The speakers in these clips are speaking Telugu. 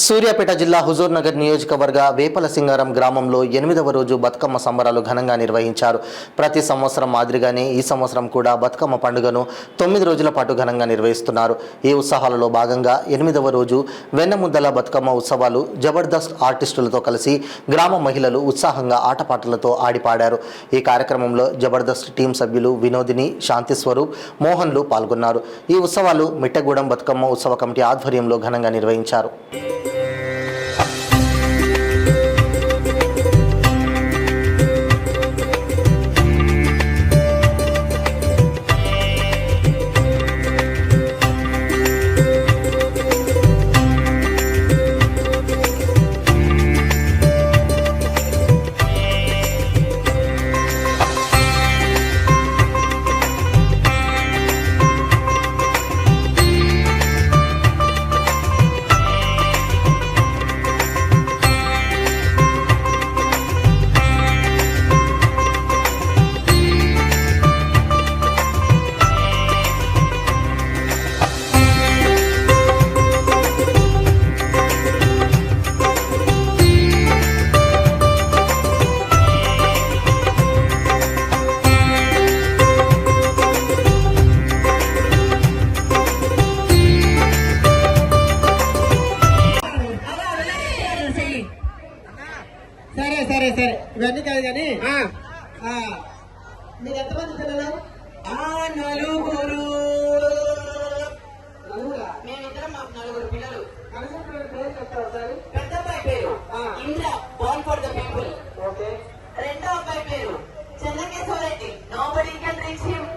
సూర్యాపేట జిల్లా హుజూర్ నగర్ నియోజకవర్గ వేపల సింగారం గ్రామంలో 8వ రోజు బతుకమ్మ సంబరాలు ఘనంగా నిర్వహించారు. ప్రతి సంవత్సరం మాదిరిగానే ఈ సంవత్సరం కూడా బతుకమ్మ పండుగను 9 రోజుల పాటు ఘనంగా నిర్వహిస్తున్నారు. ఈ ఉత్సవాలలో భాగంగా 8వ రోజు వెన్నముద్దల బతుకమ్మ ఉత్సవాలు జబర్దస్త్ ఆర్టిస్టులతో కలిసి గ్రామ మహిళలు ఉత్సాహంగా ఆటపాటలతో ఆడిపాడారు. ఈ కార్యక్రమంలో జబర్దస్త్ టీం సభ్యులు వినోదిని, శాంతి స్వరూప్, మోహన్లు పాల్గొన్నారు. ఈ ఉత్సవాలు మిట్టగూడెం బతుకమ్మ ఉత్సవ కమిటీ ఆధ్వర్యంలో ఘనంగా నిర్వహించారు. సరే ఇవన్నీ కాదు కానీ మీరు ఎంతమంది పిల్లలు? నలుగురు. మేమిద్దరం మాకు నలుగురు పిల్లలు. పేరు చెప్తారు సార్. పెద్ద అబ్బాయి పేరు ఇంద్ర, బాన్ ఫర్ ద పీపుల్. ఓకే. రెండో అబ్బాయి పేరు Chennakeswara Reddy, nobody can reach him.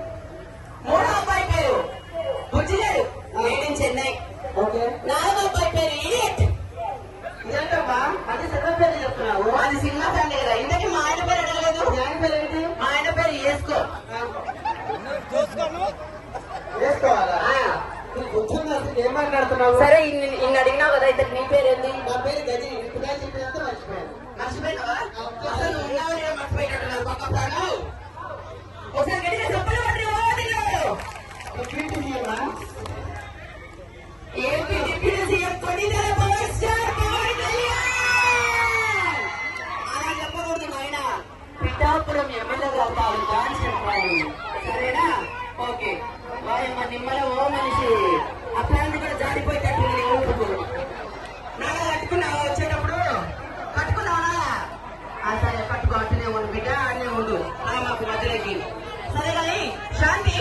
మూడో అబ్బాయి పేరు Bujjigadu, made in Chennai. Okay. నాలుగో అబ్బాయి పేరు ఇడియట్. ఏంటమ్మా అది సినిమా పేరు చెప్తున్నావు? అది సినిమా ఫ్యామిలీ కదా. ఇంతకీ మా ఆయన పేరు అడగలేదు. మీ ఆయన పేరు ఏంటి? మా ఆయన పేరు వేసుకో. వేసుకోవాలా? నీకు కూర్చుంది అసలు ఏం మాట్లాడుతున్నావు? సరే ఇన్ని అడిగినావు కదా, ఇతను నీ పేరు ఏంది? నా పేరు గజి. ఇప్పుడు చెప్పినంత మర్చిపోయాను. మర్చిపోయినావా? అసలు ఉన్నావని మర్చిపోయినట్టున్నారు పక్క ప్రాణం. ఒకసారి గట్టిగా చెప్పలు పట్టి పీటీ సీఎమా? AP deputy CM Konidela power star Pawan Kalyan. అలా చెప్పకూడదు నాయన. పిఠాపురం ఎమ్మెల్యే గారు కాదు, డాన్స్ చెప్పాలి. సరేనా? ఓకే. వాయమ్మ నిమ్మల ఓ మనిషి అట్లాంటి కూడా జారిపోయేటట్టు నాన్న కట్టుకున్నావా? వచ్చేటప్పుడు కట్టుకున్నావా? సరే కట్టుకో, అట్లనే ఉండు బిడ్డ, అట్లనే ఉండు. మాకు మధ్యలోకి సరే. కానీ శాంతి,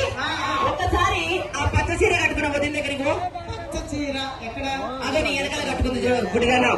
ఒక్కసారి ఆ పచ్చ చీర కట్టుకున్న వదిన దగ్గరికి పో. పచ్చ చీర ఎక్కడ? అదే నీ వెనకాల కట్టుకుంది గుడిగానా.